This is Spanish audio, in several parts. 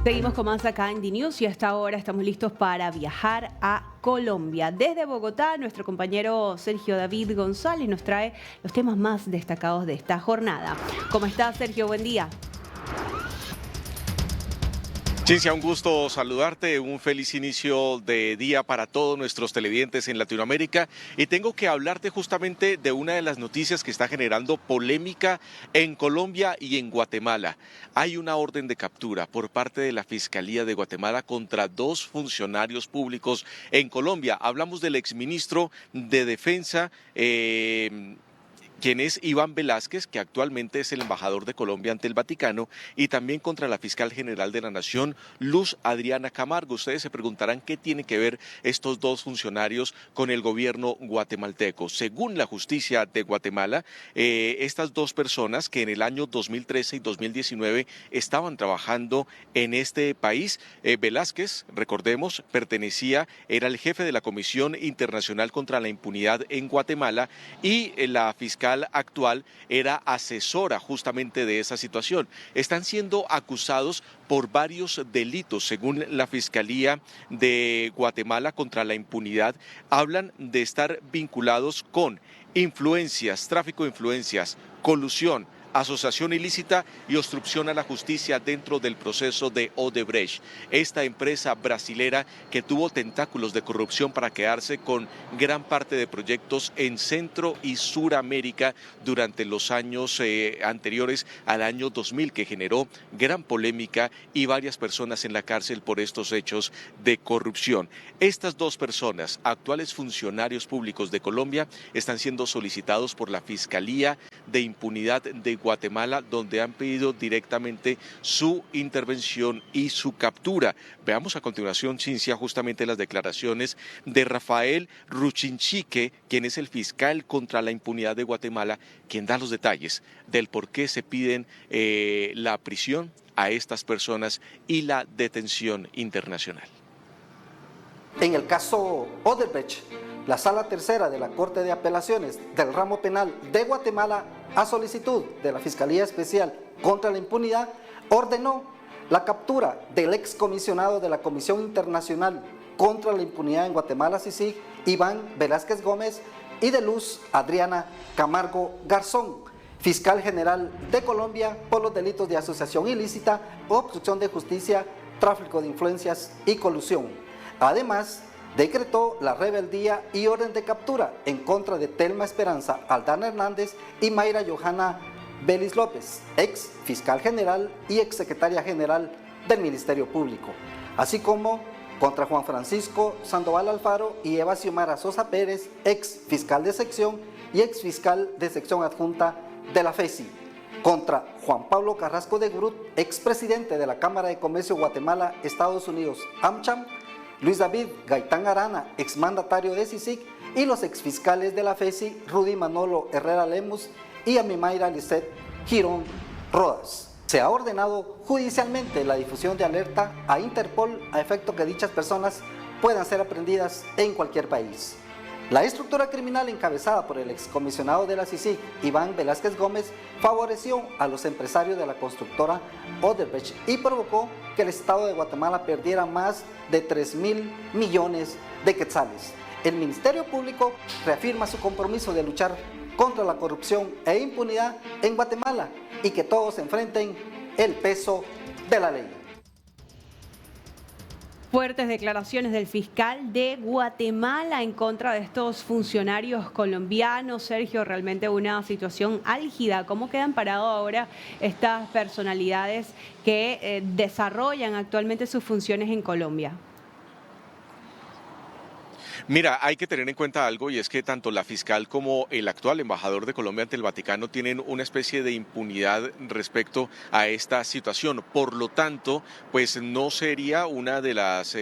Seguimos con más acá en DNews y hasta ahora estamos listos para viajar a Colombia. Desde Bogotá, nuestro compañero Sergio David González nos trae los temas más destacados de esta jornada. ¿Cómo estás, Sergio? Buen día. Cintia, un gusto saludarte, un feliz inicio de día para todos nuestros televidentes en Latinoamérica y tengo que hablarte justamente de una de las noticias que está generando polémica en Colombia y en Guatemala. Hay una orden de captura por parte de la Fiscalía de Guatemala contra dos funcionarios públicos en Colombia. Hablamos del exministro de Defensa, quien es Iván Velázquez, que actualmente es el embajador de Colombia ante el Vaticano, y también contra la fiscal general de la Nación, Luz Adriana Camargo. Ustedes se preguntarán qué tienen que ver estos dos funcionarios con el gobierno guatemalteco. Según la justicia de Guatemala, estas dos personas que en el año 2013 y 2019 estaban trabajando en este país, Velázquez, recordemos, era el jefe de la Comisión Internacional contra la Impunidad en Guatemala y la fiscal actual era asesora justamente de esa situación. Están siendo acusados por varios delitos, según la Fiscalía de Guatemala contra la impunidad. Hablan de estar vinculados con influencias, tráfico de influencias, colusión, asociación ilícita y obstrucción a la justicia dentro del proceso de Odebrecht, esta empresa brasilera que tuvo tentáculos de corrupción para quedarse con gran parte de proyectos en Centro y Suramérica durante los años anteriores al año 2000, que generó gran polémica y varias personas en la cárcel por estos hechos de corrupción. Estas dos personas, actuales funcionarios públicos de Colombia, están siendo solicitados por la Fiscalía de Impunidad de Guatemala, donde han pedido directamente su intervención y su captura. Veamos a continuación, Cincia, justamente las declaraciones de Rafael Ruchinchique, quien es el fiscal contra la impunidad de Guatemala, quien da los detalles del por qué se piden la prisión a estas personas y la detención internacional. En el caso Odebrecht, la Sala Tercera de la Corte de Apelaciones del Ramo Penal de Guatemala, a solicitud de la Fiscalía Especial contra la Impunidad, ordenó la captura del excomisionado de la Comisión Internacional contra la Impunidad en Guatemala, CICIG, Iván Velázquez Gómez, y de Luz Adriana Camargo Garzón, fiscal general de Colombia, por los delitos de asociación ilícita, obstrucción de justicia, tráfico de influencias y colusión. Además, decretó la rebeldía y orden de captura en contra de Telma Esperanza Aldana Hernández y Mayra Johanna Vélez López, ex fiscal general y ex secretaria general del Ministerio Público, así como contra Juan Francisco Sandoval Alfaro y Eva Xiomara Sosa Pérez, ex fiscal de sección y ex fiscal de sección adjunta de la FESI, contra Juan Pablo Carrasco de Grut, ex presidente de la Cámara de Comercio Guatemala, Estados Unidos, AmCham, Luis David Gaitán Arana, exmandatario de CICIG, y los exfiscales de la FESI, Rudy Manolo Herrera Lemus y Amimayra Lisset Girón Rodas. Se ha ordenado judicialmente la difusión de alerta a Interpol a efecto que dichas personas puedan ser aprehendidas en cualquier país. La estructura criminal encabezada por el excomisionado de la CICIG, Iván Velázquez Gómez, favoreció a los empresarios de la constructora Odebrecht y provocó que el Estado de Guatemala perdiera más de 3.000 millones de quetzales. El Ministerio Público reafirma su compromiso de luchar contra la corrupción e impunidad en Guatemala y que todos enfrenten el peso de la ley. Fuertes declaraciones del fiscal de Guatemala en contra de estos funcionarios colombianos. Sergio, realmente una situación álgida. ¿Cómo quedan parados ahora estas personalidades que desarrollan actualmente sus funciones en Colombia? Mira, hay que tener en cuenta algo y es que tanto la fiscal como el actual embajador de Colombia ante el Vaticano tienen una especie de impunidad respecto a esta situación. Por lo tanto, pues no sería una de las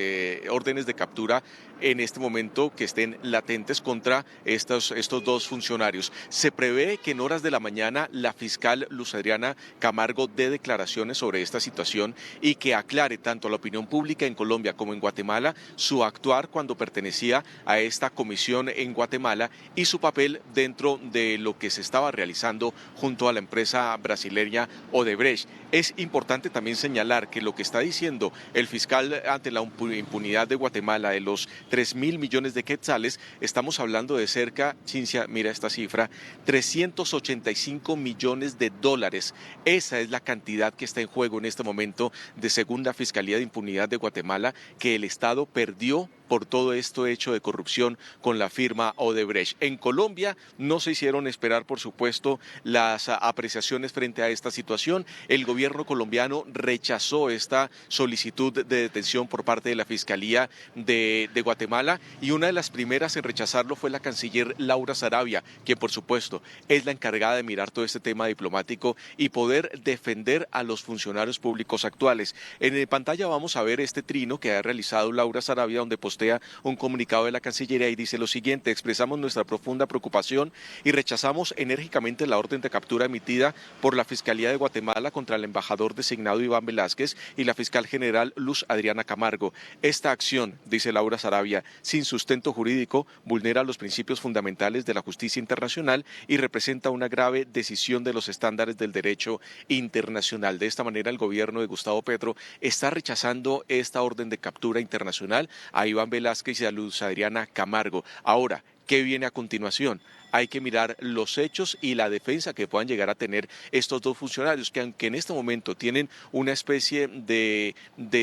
órdenes de captura en este momento que estén latentes contra estos dos funcionarios. Se prevé que en horas de la mañana la fiscal Luz Adriana Camargo dé declaraciones sobre esta situación y que aclare tanto a la opinión pública en Colombia como en Guatemala su actuar cuando pertenecía a esta comisión en Guatemala y su papel dentro de lo que se estaba realizando junto a la empresa brasileña Odebrecht. Es importante también señalar que lo que está diciendo el fiscal ante la impunidad de Guatemala de los 3.000 millones de quetzales, estamos hablando de cerca, Cincia, mira esta cifra, 385 millones de dólares. Esa es la cantidad que está en juego en este momento de segunda Fiscalía de Impunidad de Guatemala, que el Estado perdió por todo esto hecho de corrupción con la firma Odebrecht. En Colombia no se hicieron esperar, por supuesto, las apreciaciones frente a esta situación. El gobierno colombiano rechazó esta solicitud de detención por parte de la Fiscalía de Guatemala y una de las primeras en rechazarlo fue la canciller Laura Sarabia, que por supuesto es la encargada de mirar todo este tema diplomático y poder defender a los funcionarios públicos actuales. En pantalla vamos a ver este trino que ha realizado Laura Sarabia, donde postea un comunicado de la Cancillería y dice lo siguiente: expresamos nuestra profunda preocupación y rechazamos enérgicamente la orden de captura emitida por la Fiscalía de Guatemala contra el embajador designado Iván Velázquez y la fiscal general Luz Adriana Camargo. Esta acción, dice Laura Sarabia, sin sustento jurídico, vulnera los principios fundamentales de la justicia internacional y representa una grave decisión de los estándares del derecho internacional. De esta manera, el gobierno de Gustavo Petro está rechazando esta orden de captura internacional a Iván Velázquez y a Luz Adriana Camargo. Ahora, ¿qué viene a continuación? Hay que mirar los hechos y la defensa que puedan llegar a tener estos dos funcionarios, que aunque en este momento tienen una especie de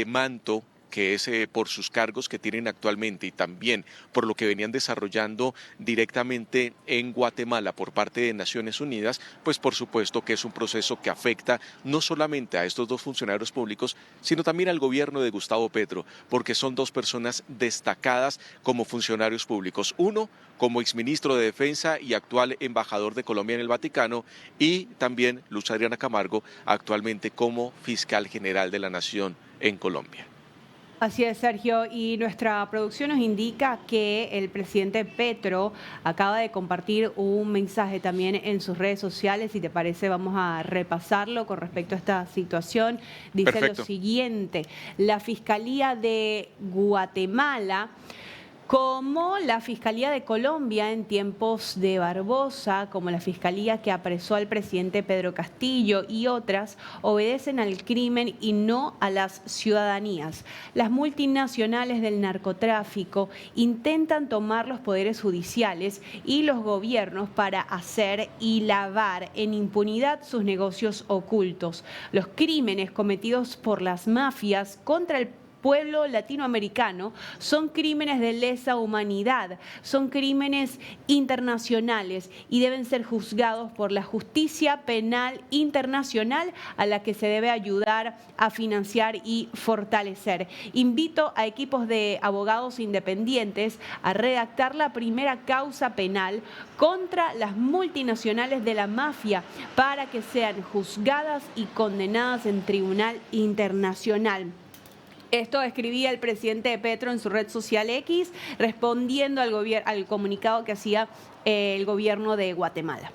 manto, que es por sus cargos que tienen actualmente y también por lo que venían desarrollando directamente en Guatemala por parte de Naciones Unidas, pues por supuesto que es un proceso que afecta no solamente a estos dos funcionarios públicos, sino también al gobierno de Gustavo Petro, porque son dos personas destacadas como funcionarios públicos. Uno como exministro de Defensa y actual embajador de Colombia en el Vaticano, y también Luz Adriana Camargo, actualmente como fiscal general de la Nación en Colombia. Así es, Sergio, y nuestra producción nos indica que el presidente Petro acaba de compartir un mensaje también en sus redes sociales. Si te parece, vamos a repasarlo con respecto a esta situación. Dice Perfecto. lo siguiente: la Fiscalía de Guatemala, como la Fiscalía de Colombia en tiempos de Barbosa, como la Fiscalía que apresó al presidente Pedro Castillo y otras, obedecen al crimen y no a las ciudadanías. Las multinacionales del narcotráfico intentan tomar los poderes judiciales y los gobiernos para hacer y lavar en impunidad sus negocios ocultos. Los crímenes cometidos por las mafias contra el pueblo latinoamericano son crímenes de lesa humanidad, son crímenes internacionales y deben ser juzgados por la justicia penal internacional, a la que se debe ayudar a financiar y fortalecer. Invito a equipos de abogados independientes a redactar la primera causa penal contra las multinacionales de la mafia para que sean juzgadas y condenadas en tribunal internacional. Esto escribía el presidente Petro en su red social X, respondiendo al comunicado que hacía el gobierno de Guatemala.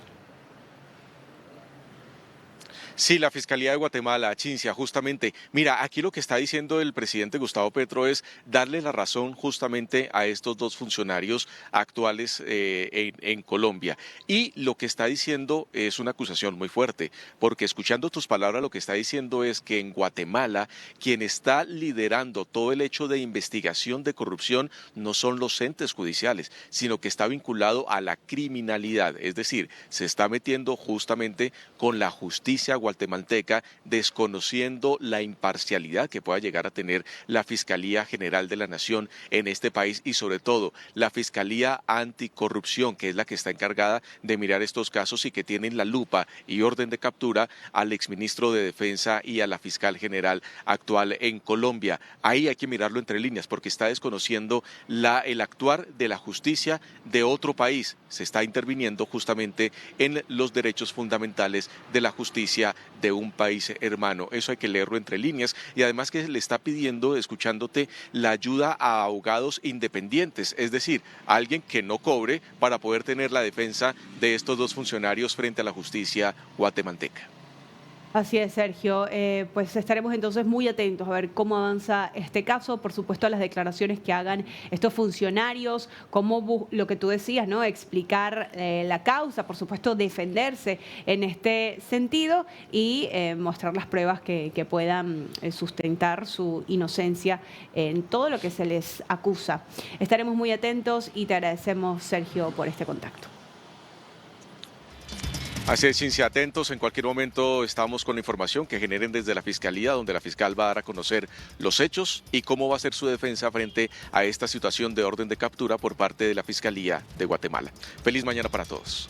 Sí, la Fiscalía de Guatemala, Cincia, justamente. Mira, aquí lo que está diciendo el presidente Gustavo Petro es darle la razón justamente a estos dos funcionarios actuales en Colombia. Y lo que está diciendo es una acusación muy fuerte, porque escuchando tus palabras lo que está diciendo es que en Guatemala quien está liderando todo el hecho de investigación de corrupción no son los entes judiciales, sino que está vinculado a la criminalidad. Es decir, se está metiendo justamente con la justicia guatemalteca, desconociendo la imparcialidad que pueda llegar a tener la Fiscalía General de la Nación en este país y sobre todo la Fiscalía Anticorrupción, que es la que está encargada de mirar estos casos y que tienen la lupa y orden de captura al exministro de Defensa y a la fiscal general actual en Colombia. Ahí hay que mirarlo entre líneas porque está desconociendo el actuar de la justicia de otro país. Se está interviniendo justamente en los derechos fundamentales de la justicia de un país hermano. Eso hay que leerlo entre líneas y además que le está pidiendo, escuchándote, la ayuda a abogados independientes, es decir, alguien que no cobre para poder tener la defensa de estos dos funcionarios frente a la justicia guatemalteca. Así es, Sergio. Pues estaremos entonces muy atentos a ver cómo avanza este caso, por supuesto a las declaraciones que hagan estos funcionarios, cómo lo que tú decías, ¿no? Explicar la causa, por supuesto defenderse en este sentido y mostrar las pruebas que puedan sustentar su inocencia en todo lo que se les acusa. Estaremos muy atentos y te agradecemos, Sergio, por este contacto. Así es, Cincia, atentos, en cualquier momento estamos con la información que generen desde la Fiscalía, donde la fiscal va a dar a conocer los hechos y cómo va a ser su defensa frente a esta situación de orden de captura por parte de la Fiscalía de Guatemala. Feliz mañana para todos.